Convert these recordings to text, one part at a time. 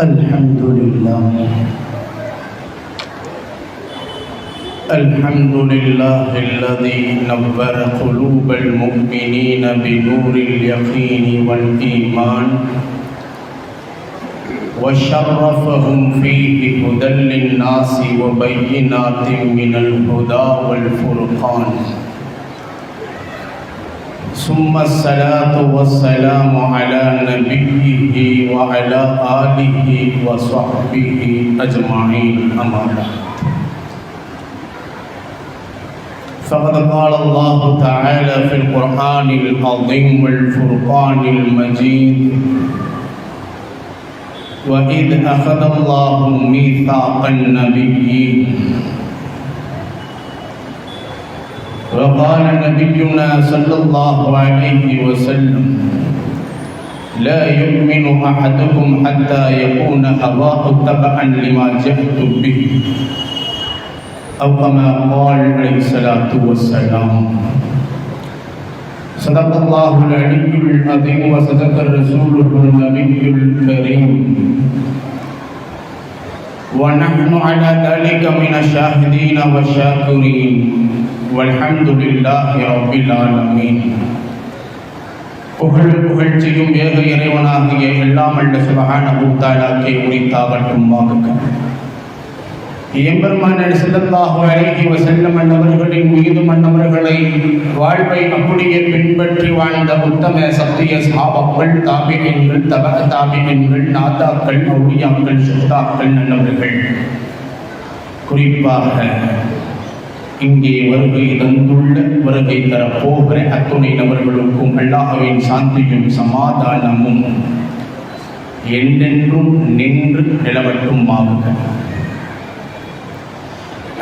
الحمد لله الذي نور قلوب المؤمنين بنور اليقين والإيمان وشرفهم فيه هدى للناس وبينات من الهدى والفرقان ثم الصلاة والسلام على نبيه وعلى آله وصحبه أجمعين أما بعد فقد قال الله تعالى في القرآن العظيم والفرقان المجيد وإذ أخذ الله ميثاق النبيين وقال نبينا صلى الله عليه وسلم لا يؤمن أحدكم حتى يكون هواه تبعا لما جئت به أو كما قال عليه الصلاة والسلام صدق الله العلي العظيم وصدق رسوله النبي الكريم ونحن على ذلك من الشاهدين والشاكرين والحمد لله رب العالمين. புகழ்ச்சியும் ஏக இறைவனாகிய எல்லாம் வல்ல சுப்ஹானஹு தஆலாவுக்கே உரித்தாகட்டுமாக. எம்பெருமானார் ஸல்லல்லாஹு அலைஹி வஸல்லம் அவர்களின் மீதும் அன்னவர்களை வாழ்வை அப்படியே பின்பற்றி வாழ்ந்த உத்தம சத்திய சஹாபாக்கள், தாபிஈன்கள், தபஅ தாபிஈன்கள், நாதாக்கள், அவுலியாக்கள், சுஹதாக்கள் நல்லவர்கள், குறிப்பாக இங்கே வருகை தந்துள்ள வருகை தரப்போகிற அத்துணை நபர்களுக்கும் அல்லாஹ்வின் சாந்தியும் சமாதானமும் என்றென்றும் நின்று நிலவட்டுமாக.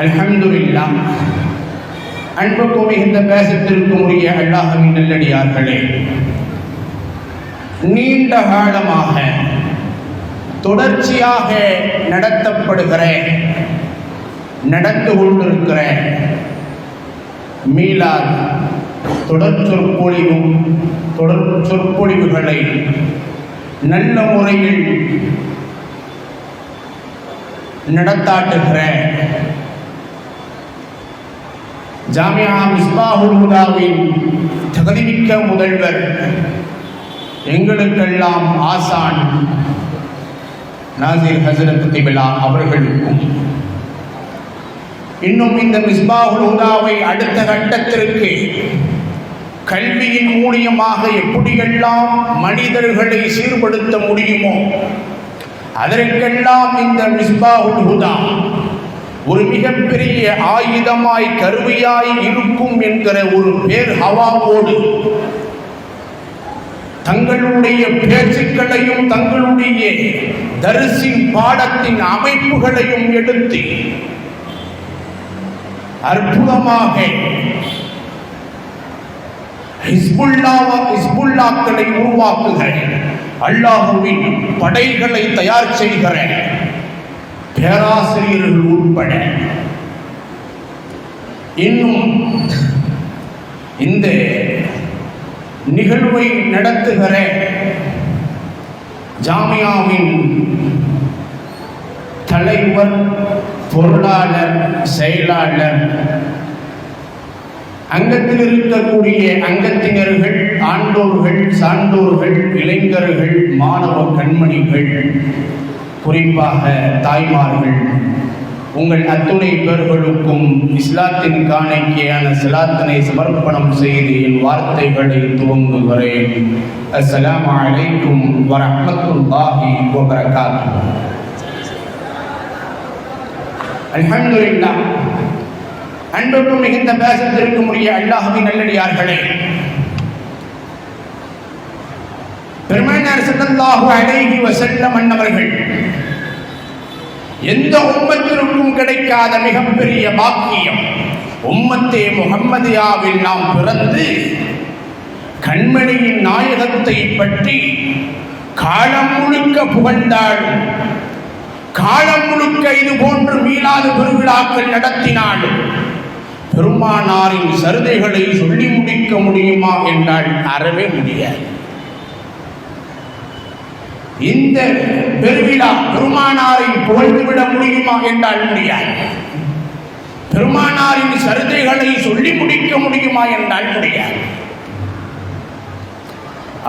அல்ஹம்துலில்லாஹ். அன்புக்கும் மிகுந்த பேசத்திற்கும் உரிய அல்லாஹ்வின் நல்லடியார்களே, நீண்ட காலமாக தொடர்ச்சியாக நடந்து கொண்டிருக்கிற மீலாத் தொடர் சொற்பொழிவுகளை நல்ல முறையில் நடத்தாட்டுகிற ஜாமியா மிஸ்பாஹுல் ஹுதாவின் தகுதிமிக்க முதல்வர், எங்களுக்கெல்லாம் ஆசான் நாசிர் ஹஸரத் கிபிலா அவர்களுக்கும், இன்னும் இந்த மிஸ்பாஹுல் ஹுதாவை அடுத்த கட்டத்திற்கு கல்வியின் மூலியமாக எப்படியெல்லாம் மனிதர்களை சீர்படுத்த முடியுமோ அதற்கெல்லாம் இந்த மிஸ்பாஹுல் ஹுதா ஒரு மிகப்பெரிய ஆயுதமாய் கருவியாய் இருக்கும் என்கிற ஒரு பேர் ஹவாவோடு தங்களுடைய பேச்சுக்களையும் தங்களுடைய தரிசின் பாடத்தின் அமைப்புகளையும் எடுத்து அற்புதமாக ஹிஸ்புல்லாக்களை உருவாக்குகிற, அல்லாஹ்வின் படைகளை தயார் செய்கிற பேராசிரியர்கள் உட்பட இன்னும் இந்த நிகழ்வை நடத்துகிற ஜாமியாவின் தலைவர், பொருளாளர், செயலாளர், அங்கத்தில் இருக்கக்கூடிய அங்கத்தினர்கள், ஆண்டோர்கள், சான்றோர்கள், இளைஞர்கள், மாணவ கண்மணிகள், குறிப்பாக தாய்மார்கள், உங்கள் அத்துணை பேர்களுக்கும் இஸ்லாத்தின் காணிக்கையான ஸலாத்தினை சமர்ப்பணம் செய்து என் வார்த்தைகளை துவங்குகிறேன். அஸ்ஸலாமு அலைக்கும் வரஹ்மத்துல்லாஹி வபரகாத்துஹு. அல்ஹம்துலில்லாஹ். அன்புக்கும் மிகுந்த பேசத்திற்கு உரிய அல்லாஹ்வின் நல்லடியார்களே, பெருமானார் ஸல்லல்லாஹு அலைஹி வஸல்லம் அன்னவர்கள் எந்த உம்மத்திற்கும் கிடைக்காத மிகப்பெரிய பாக்கியம், உம்மத்தே முஹம்மதியாவில் நாம் பிறந்து கண்மணியின் நாயகத்தை பற்றி காலம் முழுக்க புகழ்ந்தாள். காலம் முழுக்க இது போன்று மீளாது பெருவிழாக்கள் நடத்தினாலும் பெருமானாரின் சருதைகளை சொல்லி முடிக்க முடியுமா என்றால் அறவே முடியாது. இந்த பெருவிழா பெருமானாரை புகழ்ந்துவிட முடியுமா என்றால் முடியாது. பெருமானாரின் சரிதைகளை சொல்லி முடிக்க முடியுமா என்றால் முடியாது.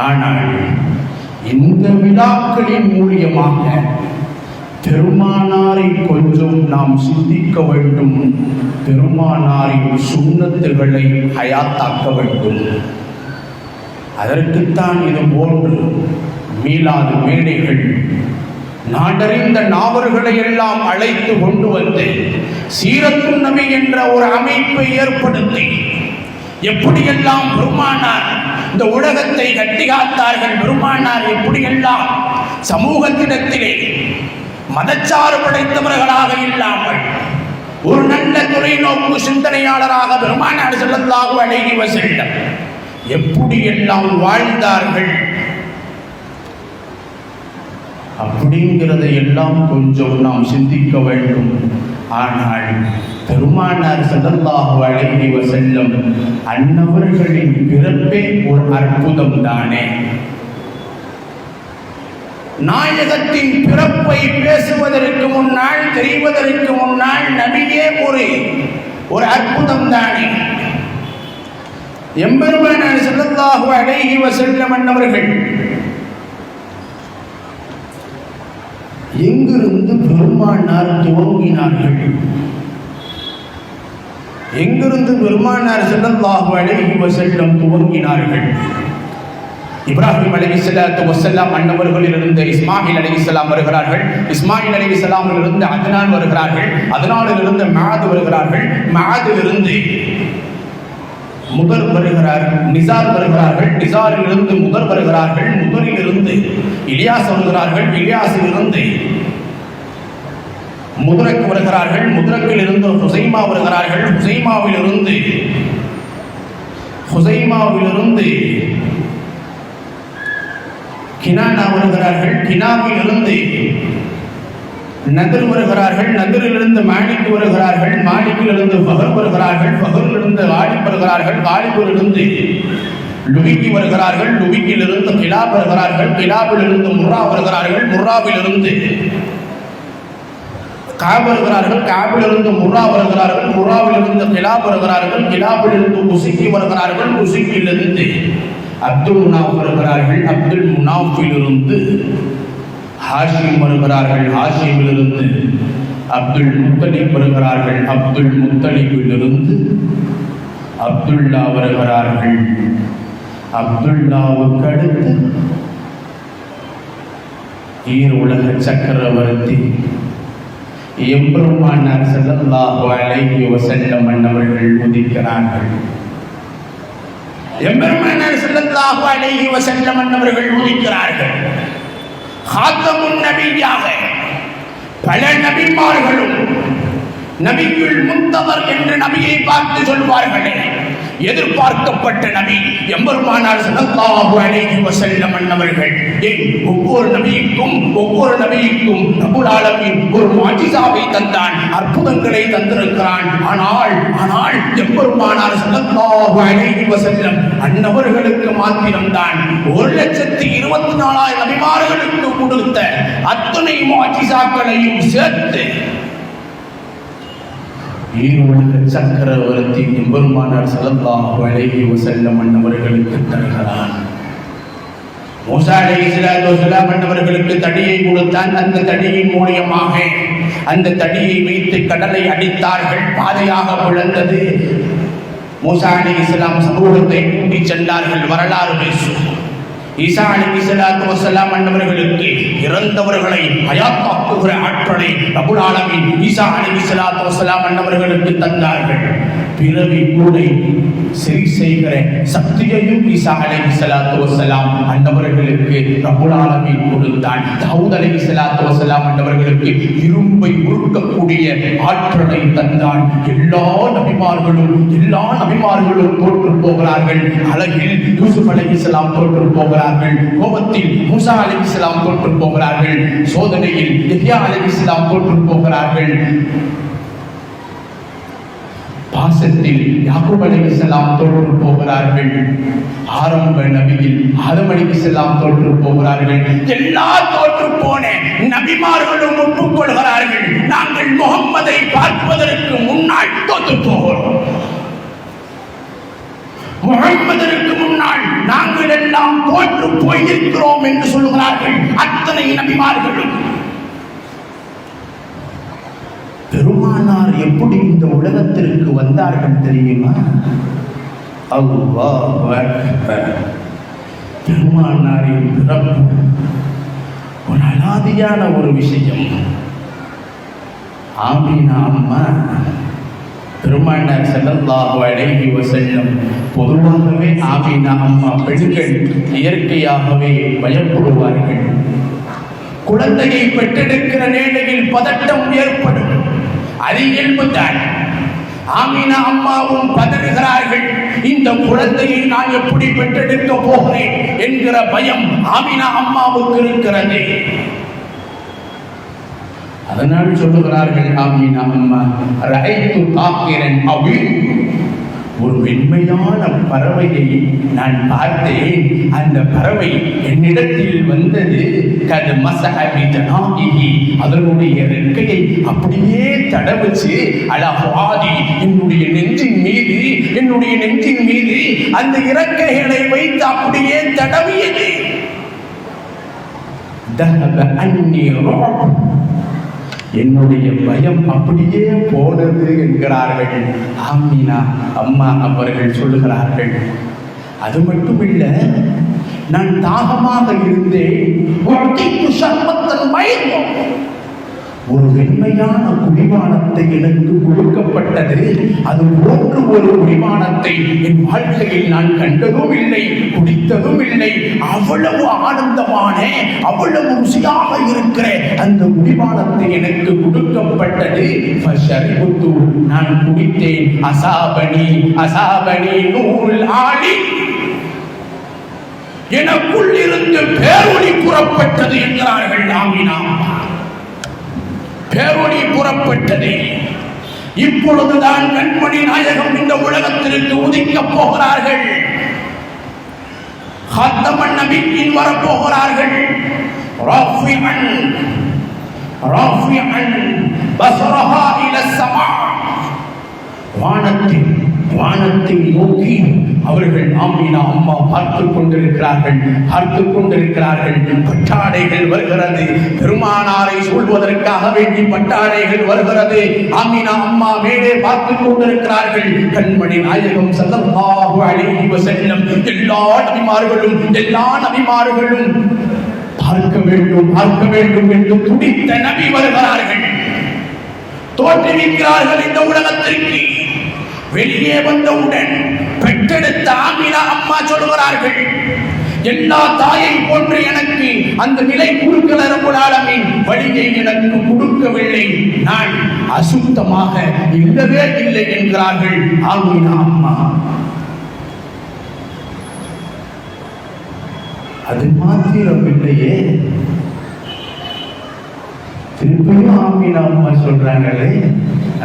ஆனால் இந்த விழாக்களின் மூலியமாக பெருமானாரை கொஞ்சம் நாம் சிந்திக்க வேண்டும். பெருமானாரின் சுன்னத்துகளை ஹயாத்தாக்க வேண்டும். அதற்குத்தான் இது போன்று மீளாது மேடைகள் நாடறிந்த நாவர்களை எல்லாம் அழைத்து கொண்டு வந்து சீரத்து நபி என்ற ஒரு அமைப்பை ஏற்படுத்தி எப்படியெல்லாம் பெருமானார் இந்த உலகத்தை கட்டிகாத்தார்கள், பெருமானார் எப்படியெல்லாம் சமூகத்திடத்திலே மதச்சாறு படைத்தவர்களாக இல்லாமல் ஒரு நல்ல தொலைநோக்கு சிந்தனையாளராக பெருமானார் ஸல்லல்லாஹு அலைஹி வஸல்லம் எப்படியெல்லாம் வாழ்ந்தார்கள் அப்படிங்கிறதை எல்லாம் கொஞ்சம் நாம் சிந்திக்க வேண்டும். ஆனால் பெருமானார் ஸல்லல்லாஹு அலைஹி வஸல்லம் அன்னவர்களின் பிறப்பே ஒரு அற்புதம் தானே. நாயகத்தின் பிறப்பை பேசுவதற்கு முன்னால் தெரிவதற்கு முன்னால் நபியே ஒரு அற்புதம் தானே. எம்பெருமானார் ஸல்லல்லாஹு அலைஹி வஸல்லம் அன்னவர்கள் எங்கிருந்து பெருமானார் துவங்கினார்கள்? எங்கிருந்து பெருமானார் ஸல்லல்லாஹு அலைஹி வஸல்லம் துவங்கினார்கள்? இப்ராஹிம் அலைஹிஸ்ஸலாத்து வஸ்ஸலாம் அன்னவர்களிலிருந்து இஸ்மாயில் அலைஹிஸ்ஸலாம் வருகிறார்கள். இஸ்மாயில் அலைஹிஸ்ஸலாமிலிருந்து அத்னான் வருகிறார்கள். அத்னானிலிருந்து மஆத் வருகிறார்கள். மஆதிலிருந்து முதர் வருகிறார், நிசார் வருகிறார்கள். நிசாரிலிருந்து முதர் வருகிறார்கள். முதரிலிருந்து இலியாஸ் வருகிறார்கள். இலியாசிலிருந்து முதரக்கு வருகிறார்கள். முதரக்கிலிருந்து ஹுசைமா வருகிறார்கள். ஹுசைமாவிலிருந்து கினானா வருகிறார்கள். கினாவிலிருந்து நதிர் வருகிறார்கள். நதிரிலிருந்து மாலிக் வருகிறார்கள். மாலிக்கிலிருந்து ஃபஹர் வருகிறார்கள். ஃபஹரிலிருந்து காலிப் வருகிறார்கள். காலிபிலிருந்து லுபிக்கி வருகிறார்கள். லுபிக்கிலிருந்து கிலாப் வருகிறார்கள். கிலாபிலிருந்து முர்ரா வருகிறார்கள். முர்ராவிலிருந்து காப் வருகிறார்கள். காபிலிருந்து முர்ரா வருகிறார்கள். முர்ராவிலிருந்து கிலாப் வருகிறார்கள். கிலாபிலிருந்து குசிக்கி வருகிறார்கள். குசிக்கிலிருந்து அப்துல் முனாஃப் வருகிறார்கள். அப்துல் முனாஃபிலிருந்து ஹாஷிம் வருகிறார்கள். ஹாஷிமிலிருந்து அப்துல் முத்தலிப் வருகிறார்கள். அப்துல் முத்தலிபிலிருந்து அப்துல்லா வருகிறார்கள். அப்துல்லாவுக்கு அடுத்து ஈர் உலக சக்கரவர்த்தி எம்பெருமானார் ஸல்லல்லாஹு அலைஹி வஸல்லம் அன்னவர்கள் உதிக்கிறார்கள். எம்பெருமானார் ஸல்லல்லாஹு அலைஹி வஸல்லம் அன்னவர்கள் உதிக்கிறார்கள். ஹாத்தமுன் நபியாக பல நபிமார்களும் நபிக்குள் முந்தவர் என்று நபியை பார்த்து சொல்வார்களே, எதிர்பார்க்கப்பட்ட நபி எம்பெருமானார் ஸல்லல்லாஹு அலைஹி வஸல்லம் அன்னவர்கள். ஒவ்வொரு நபிக்கும் ரப்புல் ஆலமீன் ஒரு முஅஜிசாவை தந்தான், அற்புதங்களை தந்திருக்கிறான். ஆனால் எம்பெருமானார் ஸல்லல்லாஹு அலைஹி வஸல்லம் அன்னவர்களுக்கு மாத்திரம்தான் 1,24,000 நபிமார்களுக்கு கொடுத்த அத்தனை முஅஜிசாக்களையும் சேர்த்து ஈருலக சக்கரவர்த்தி எம்பெருமானார் ஸல்லல்லாஹு அலைஹி வஸல்லம் அன்னவர்களுக்கு தருகிறான். மூசா அலைஹிஸ்ஸலாத்து வஸ்ஸலாம் அன்னவர்களுக்கு தடியை கொடுத்தான். அந்த தடியின் மூலமாக அந்த தடியை வைத்து கடலை அடித்தார்கள். பாதையாக பிளந்தது. மூசா அலைஹிஸ்ஸலாம் சமூகத்தை கூட்டி சென்றார்கள். வரலாறு பேசும். ஈசா அலைஹிஸ்ஸலாத்து வஸ்ஸலாம் அன்னவர்களுக்கு இறந்தவர்களை ஹயாத்தாக்குகிற ஆற்றலை ரப்புல் ஆலமீன் ஈசா அலைஹிஸ்ஸலாத்து வஸ்ஸலாம் அன்னவர்களுக்கு தந்தார்கள். பிறவி கூடை சரி செய்கிற சக்தியையும் ஈசா அலைஹிஸ்ஸலாத்து வஸ்ஸலாம் அன்னவர்களுக்கு ரப்புல் ஆலமீன் கொடுத்தான். தாவூத் அலைஹிஸ்ஸலாத்து வஸ்ஸலாம் அன்னவர்களுக்கு இரும்பை உருக்கக்கூடிய ஆற்றலை தந்தான். எல்லா நபிமார்களும் தோற்று போகிறார்கள். அழகில் யூசுப் அலைஹிஸ்ஸலாம் தோற்று போகிறார்கள். கோபத்தில் மூசா அலைஹிஸ்ஸலாம் தோற்று போகிறார்கள். சோதனையில் யஹ்யா அலைஹிஸ்ஸலாம் தோற்று போகிறார்கள். மாசத்தில் யாக்கூப் அலைஹிஸ்ஸலாம் தோற்று போகிறார்கள். ஆரம்ப நபியில் ஆதம் அலைஹிஸ்ஸலாம் தோற்று போகிறார்கள். எல்லா தோற்று போன நபிமார்களும் ஒப்புக்கொள்கிறார்கள், நாங்கள் முகம்மதை பார்ப்பதற்கு முன்னால் தோற்று போகிறோம், முகம்மதற்கு முன்னால் நாங்கள் எல்லாம் தோற்று போயிருக்கிறோம் என்று சொல்லுகிறார்கள் அத்தனை நபிமார்களும். பெருமானார் எப்படி இந்த உலகத்திற்கு வந்தார்கள் தெரியுமா? அல்லாஹ் அக்பர். பெருமானாரின் பிறப்பு ஒரு அலாதியான ஒரு விஷயம். ஆமீனா அம்மா பெருமானார் ஸல்லல்லாஹு அலைஹி வஸல்லம் பொதுவாகவே ஆமீனா அம்மா பெண்கள் இயற்கையாகவே பயப்படுவார்கள். குழந்தையை பெற்றெடுக்கிற நேரத்தில் பதட்டம் ஏற்படும், அது இயல்புதான். ஆமீனா அம்மாவும் பதறுகிறார்கள், இந்த குழந்தையை நான் எப்படி பெற்றெடுக்க போகிறேன் என்கிற பயம் ஆமீனா அம்மாவுக்கு இருக்கிறது. அதனால் சொல்லுகிறார்கள் ஆமீனா அம்மா, ரஐத்து தாக்கிரன் அபீன், ஒரு வெண்மையான பறவையை நான் பார்த்தேன். அந்த பறவை என்னிடத்தில் வந்தது. கது மஸஹபி ஜனாஹிஹி, அதனுடைய ரெக்கையை அப்படியே தடவுச்சு. அலஹாதி, என்னுடைய நெஞ்சின் மீது அந்த இறக்கைகளை வைத்து அப்படியே தடவியது. தஹப அன்னி ரஅப், என்னுடைய பயம் அப்படியே போனது என்கிறார்கள் ஆமீனா அம்மா அவர்கள் சொல்லுகிறார்கள். அது மட்டுமில்ல, நான் தாகமாக இருந்தேன். ஒரு வெண்மையான குடிமானத்தை எனக்கு கொடுக்கப்பட்டது. அது போன்று ஒரு குடிமானத்தை என் வாழ்க்கையில் நான் கண்டதும் இல்லை, குடித்ததும் இல்லை. அவ்வளவு ஆனந்தமான, அவ்வளவு ருசியாக இருக்கிற அந்த குடிமானத்தை எனக்கு கொடுக்கப்பட்டது. நான் குடித்தேன். அசாபனி நூல் ஆளி, எனக்குள் இருந்து பேரொளி புறப்பட்டது என்கிறார்கள் ஆமீனா. பேரொளி புறப்பட்டது. இப்பொழுதுதான் கண்மணி நாயகம் இந்த உலகத்திற்கு உதிக்கப் போகிறார்கள். ஹத்தமன் நபியின் வரப்போகிறார்கள். ராஃபிஅன் பஸரஹா இலா ஸமா, வானத்தை நோக்கி அவர்கள் ஆமீனா அம்மா பார்த்துக் கொண்டிருக்கிறார்கள். பட்டாடைகள் வருகிறது, பெருமானாரை சொல்வதற்காக வேண்டி பட்டாடைகள் வருகிறது. ஆமீனா அம்மா மேலே பார்த்துக் கொண்டிருக்கிறார்கள். கண்மணி நாயகம் ஸல்லல்லாஹு அலைஹி வஸல்லம் எல்லா நபிமார்களும் பார்க்க வேண்டும் என்று துடித்த நபி வருகிறார்கள், தோற்றுவிக்கிறார்கள் இந்த உலகத்திற்கு. வெளியே வந்தவுடன் பெற்றெடுத்த ஆமீனா அம்மா சொல்கிறார்கள், எல்லா தாயை போன்று எனக்கு அந்த நிலை கொடுக்கல ரப்புல் ஆலமீன், வழியை எனக்கு கொடுக்கவில்லை, நான் அசுத்தமாக இல்லவே இல்லை என்கிறார்கள் ஆமீனா அம்மா. அது மாத்திரம் இல்லையே, திருப்பியும் ஆமீனா அம்மா சொல்றாங்களே,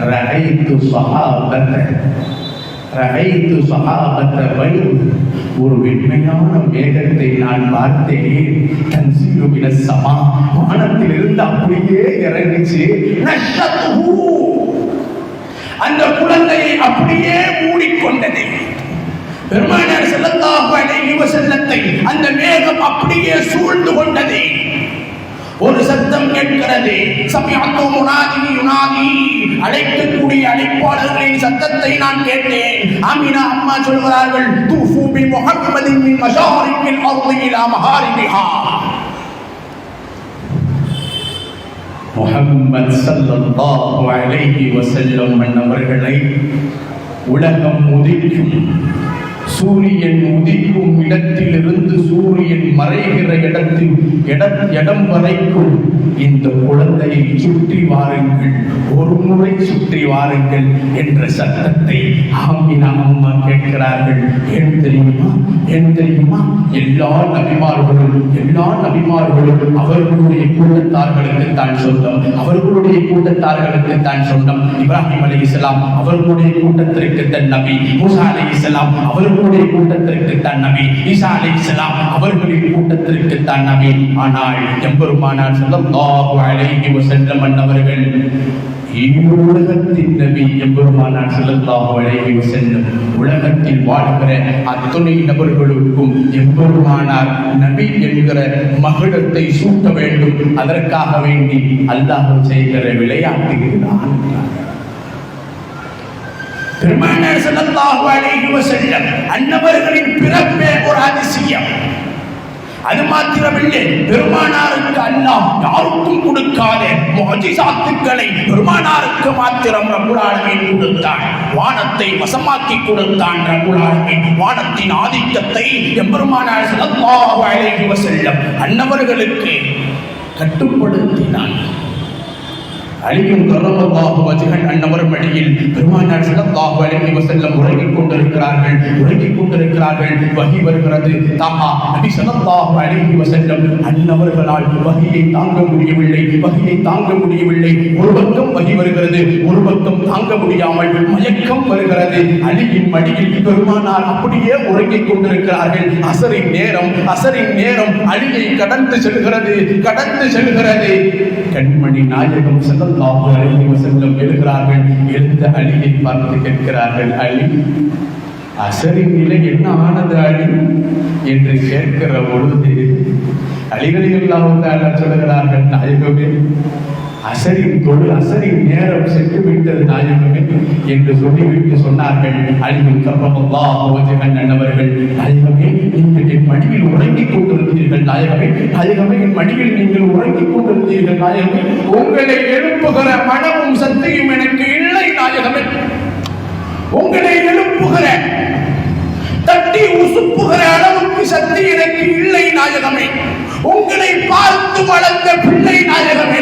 ரஹைத்து சஹாபத்த பனி, ஒரு வெண்மையான மேகத்தை நான் பார்த்தேன். தன்சீலு மினஸ் ஸமா, வானத்திலிருந்து அப்படியே இறங்கிச்சு. நஷ்ஷத்துஹு, அந்த குழந்தையை அப்படியே மூடிக்கொண்டது. பெருமானார் ஸல்லல்லாஹு அலைஹி வஸல்லத்தை அந்த மேகம் அப்படியே சூழ்ந்து கொண்டது. ஒரு சத்தம் கேட்கிறது. சமிஅத்து முனாதி யுனாதி, அழைக்கக்கூடிய அழைப்பாளர்களின் சத்தத்தை நான் கேட்டேன். ஆமீனா அம்மா சொல்கிறார்கள், தூஃபு பி முஹம்மதின் மின் மஷாரிக்கில் அர்தி இலா மஹாரிபிஹா, முஹம்மத் ஸல்லல்லாஹு அலைஹி வஸல்லம் அவர்களை உலகம் உதிக்கும் சூரியன் உதிக்கும் இடத்திலிருந்து சூரியன் மறைகிற இடம் வரைக்கும் இந்த குழந்தையை சுற்றி வாருங்கள், ஒரு முறை சுற்றி வாருங்கள் என்ற சத்தத்தை ஆமினா அம்மா கேட்கிறார்கள். ஏன் தெரியுமா? எல்லா நபிமார்களும் அவர்களுடைய கூட்டத்தார்களுக்கு தான் சொந்தம். இப்ராஹிம் அலைஹிஸ்ஸலாம் அவர்களுடைய கூட்டத்திற்கு தன் நபி, மூசா அலைஹிஸ்ஸலாம் அவர்களுடைய கூட்டத்திற்கு தன் நபி, ஈசா அலைஹிஸ்ஸலாம் அவர்களின் கூட்டத்திற்கு தான் நபி. ஆனால் எம்பெருமானார் ஸல்லல்லாஹு அலைஹி வஸல்லம் அவர்கள் உலகத்தின் நபி எம்பெருமானார் ஸல்லல்லாஹு அலைஹி வஸல்லம் உலகத்தில் வாழ்கிற அத்துணை நபர்களுக்கும் எம்பெருமானார் நபி என்கிற மகுடத்தை சூட்ட வேண்டும். அதற்காக வேண்டி அல்லாஹ் செய்கிற விளையாட்டுகிறான். பெருமானார் ஸல்லல்லாஹு அலைஹி வஸல்லம் அன்னவர்களின் பிறப்பே ஒரு அதிசயம். அது மாத்திரமில்லை, பெருமானாருக்கு அல்லாஹ் யாருக்கும் கொடுக்காத முஅஜிசாத்துக்களை பெருமானாருக்கு மாத்திரம் ரப்புல் ஆலமீன் கொடுத்தான். வானத்தை வசமாக்கி கொடுத்தான் ரப்புல் ஆலமீன். வானத்தின் ஆதிக்கத்தை எம்பெருமானார் ஸல்லல்லாஹு அலைஹி வஸல்லம் அன்னவர்களுக்கு கட்டுப்படுத்தினான். அலியும் கர்ரமல்லாஹு வஜ்ஹன் அன்னவர் மடியில் பெருமானார் ஸல்லல்லாஹு அலைஹி வஸல்லம் உறங்கிக் கொண்டிருக்கிறார்கள். வஹி வருகிறது. தாஹா நபி ஸல்லல்லாஹு அலைஹி வஸல்லம் அன்னவர்களால் வஹியை தாங்க முடியவில்லை. ஒரு பக்கம் வஹி வருகிறது, ஒரு பக்கம் தாங்க முடியாமல் மயக்கம் வருகிறது. அலியின் மடியில் பெருமானார் அப்படியே உறங்கிக் கொண்டிருக்கிறார்கள். அஸரின் நேரம் அலியை கடந்து செல்கிறது. கண்மணி நாயகம் ஸல்லல்லாஹு அலைஹி வஸல்லம் எழுகிறார்கள். எழுந்த அலியை பார்த்து கேட்கிறார்கள், அலி அஸரின் நிலை என்ன ஆனது அலி என்று கேட்கிற பொழுது அலி ரலியல்லாஹு தஆலா சொல்கிறார்கள், நாயகமே அஸரின் நேரம் சென்று விட்டது நாயகமே என்று சொல்லிவிட்டு சொன்னார்கள். அலியும் கர்ரமல்லாஹு வஜ்ஹன் அன்னவர்கள், நாயகமே நீங்கள் என் மடியில் உறங்கிக் கொண்டிருந்தீர்கள். நாயகமே என் மடியில் நீங்கள் உறங்கிக் கொண்டிருந்தீர்கள். நாயகமே உங்களை எழுப்புகிற மனமும் சக்தியும் எனக்கு இல்லை. நாயகமே உங்களை எழுப்புகிற தட்டி உசுப்புகிற அளவுக்கு சக்தி எனக்கு இல்லை. நாயகமே உங்களை பார்த்து வளர்ந்த பிள்ளை. நாயகமே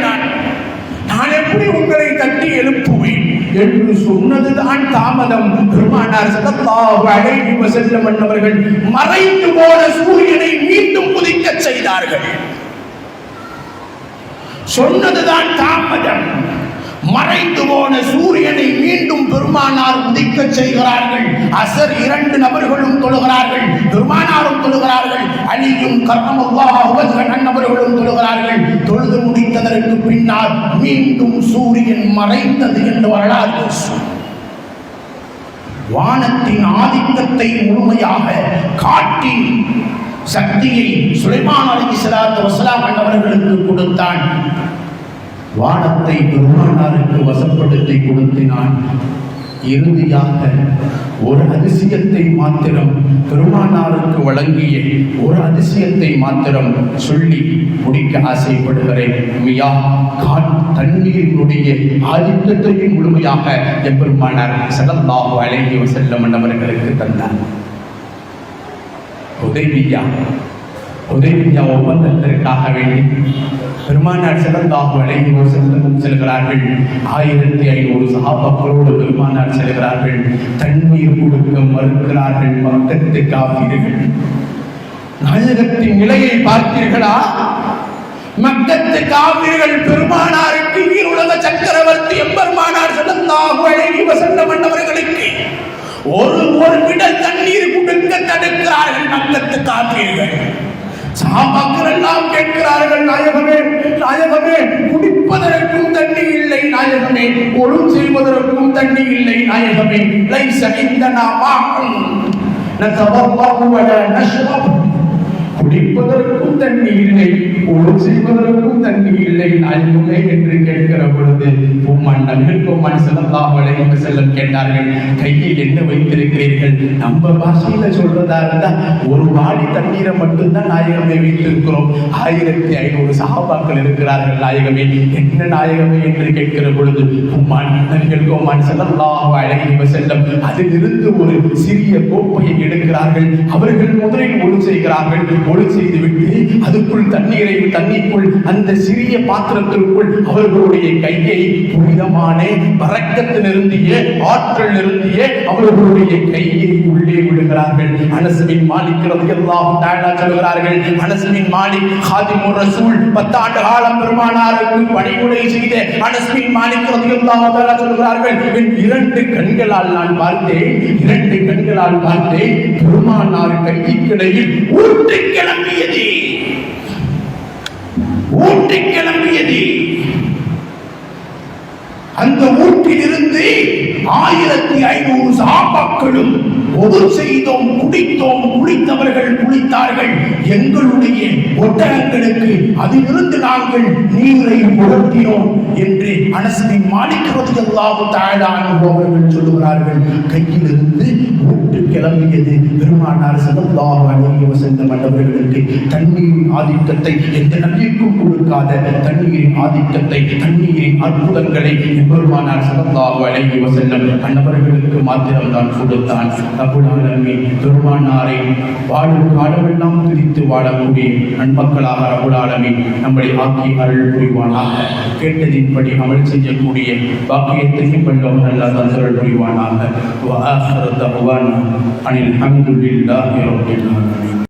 நான் எப்படி உங்களை தட்டி எழுப்புவேன் என்று சொன்னதுதான் தாமதம். பெருமானார் ஸல்லல்லாஹு அலைஹி வஸல்லம் அவர்கள் மறைந்து போன சூரியனை மீண்டும் உதிக்க செய்தார்கள். சொன்னதுதான் தாமதம். மறைந்து போன சூரியனை மீண்டும் பெருமானார் உதிக்க செய்கிறார்கள். அஸர் 2 நபர்களும் தொழுகிறார்கள், பெருமானாரும் தொழுகிறார்கள், அலியும் கர்ரமல்லாஹு வஜ்ஹன் அவர்களும் தொழுகிறார்கள். தொழுது முடித்ததற்கு பின்னால் மீண்டும் சூரியன் மறைந்தது என்று வரலாறு. வானத்தின் ஆதிக்கத்தை முழுமையாக காட்டி சக்தியை சுலைமான் அலைஹிஸ்ஸலாத்து வஸலாம் அவர்களுக்கு கொடுத்தான். வானத்தை பெருமானாருக்கு வசப்படுத்தி கொடுத்தினான். இறுதியாக ஒரு அதிசயத்தை மாத்திரம் பெருமானாருக்கு வழங்கிய ஒரு அதிசயத்தை மாத்திரம் சொல்லி முடிக்க ஆசைப்படுகிறேன். தண்ணீரினுடைய ஆதிக்கத்தையும் முழுமையாக எம்பெருமானார் ஸல்லல்லாஹு அலைஹி வஸல்லம் அவர்களுக்கு தந்தார். ஹுதைபியா ஒப்பந்தத்திற்காக வேண்டி பெருமானார் ஸல்லல்லாஹு அலைஹி வஸல்லம் செல்கிறார்கள். 1500 சஹாபாக்களோடு பெருமானார் செல்கிறார்கள். தண்ணீர் கொடுக்க மறுக்கிறார்கள் மக்கத்து காஃபிர்கள். நாயகத்தின் நிலையை பார்த்தீர்களா? மக்கத்து காஃபிர்கள் பெருமானாருக்கு ஈருலக சக்கரவர்த்தி எம்பெருமானார் ஸல்லல்லாஹு அலைஹி வஸல்லம் அவர்களுக்கு ஒரு விடல் தண்ணீர் கொடுக்க தடுக்கிறார்கள் மக்கத்து காஃபிர்கள். சஹாபாக்கள் எல்லாம் கேட்கிறார்கள், நாயகமே குடிப்பதற்கும் தண்ணி இல்லை. நாயகமே ஒழு செய்வதற்கும் தண்ணி இல்லை. நாயகமே லைஸ இந்தனா மாஉன் நதவல்லஹு வலா நஷ்ரப். குடிப்பதற்கும் தண்ணி இல்லை, ஒழு செய்வதற்கும் தண்ணி இல்லை நாயகமே என்று கேட்கிற பொழுது உம்மன் நபிகள் கோமான் ஸல்லல்லாஹு அலைஹி வஸல்லம் கேட்டார்கள், கையில் என்ன வைத்திருக்கிறீர்கள்? நம்ம பாஷையில சொல்றதா இருந்தா ஒரு வாடி தண்ணீரை மட்டும்தான் நாயகமே வைத்திருக்கிறோம். 1500 சஹாபாக்கள் இருக்கிறார்கள் நாயகமே, என்ன நாயகமே என்று கேட்கிற பொழுது உம்மன் நபிகள் கோமான் ஸல்லல்லாஹு அலைஹி வஸல்லம் அதிலிருந்து ஒரு சிறிய கோப்பையை எடுக்கிறார்கள். அவர்கள் முதலில் ஒழு செய்கிறார்கள். ஒழு செய்துவிட்டு அதுக்குள் தண்ணீருக்குள் அந்த சிறிய பாத்திரத்திற்குள் அவர்களுடைய கையை புனிதமான பரக்கத்து நிறுத்திய ஆற்றல் நிறுத்திய அவர்களுடைய கையை உள்ளே விடுகிறார்கள். அனஸ் பின் மாலிக் ரலியல்லாஹு தஆலா சொல்கிறார்கள், அனஸ் பின் மாலிக் காதிமுர் ரசூல் 10 ஆண்டு காலம் பெருமானாருக்கு பணிவுரை செய்த அனஸ் பின் மாலிக் ரலியல்லாஹு தஆலா சொல்கிறார்கள், என் 2 கண்களால் நான் பார்த்தேன், 2 கண்களால் பார்த்தேன், பெருமானார் கையிடையில் ஊற்றி கிளம்பியது, ஊற்றி கிளம்பியது. அந்த ஊற்றிலிருந்து 1500 சஹாபாக்களும் ஒது செய்தோம், குடித்தோம், குளித்தவர்கள் குளித்தார்கள். எங்களுடைய ஒட்டகங்களுக்கு அதிலிருந்து நாங்கள் நீரை புகட்டினோம் என்று அனஸ் பின் மாலிக் ரலியல்லாஹு தஆலா அன்ஹு அவர்கள் சொல்லுகிறார்கள். கையிலிருந்து ஊற்று கிளம்பியது. பெருமானார் ஸல்லல்லாஹு அலைஹி வஸல்லம் அவர்களுக்கு தண்ணீரின் ஆதிக்கத்தை எந்த நபிக்கும் கொடுக்காத தண்ணீரின் ஆதிக்கத்தை, தண்ணீரின் அற்புதங்களை பெருமானார் ஸல்லல்லாஹு அலைஹி வஸல்லம் அன்னவர்களுக்கு மாத்திரம்தான் கொடுத்தான். ரப்புல் ஆலமீன் பெருமானாரை வாழும் காலமெல்லாம் துதித்து வாழக்கூடிய நன்மக்களாக ரப்புல் ஆலமீன் நம்மளை ஆக்கி அருள் புரிவானாக. கேட்டதின்படி அமல் செய்யக்கூடிய பாக்கியத்தையும் வல்லவன் அல்லாஹ் தந்தருள் புரிவானாக. வ ஆகிரு தஅவானா அனில் ஹம்துலில்லாஹி ரப்பில் ஆலமீன்.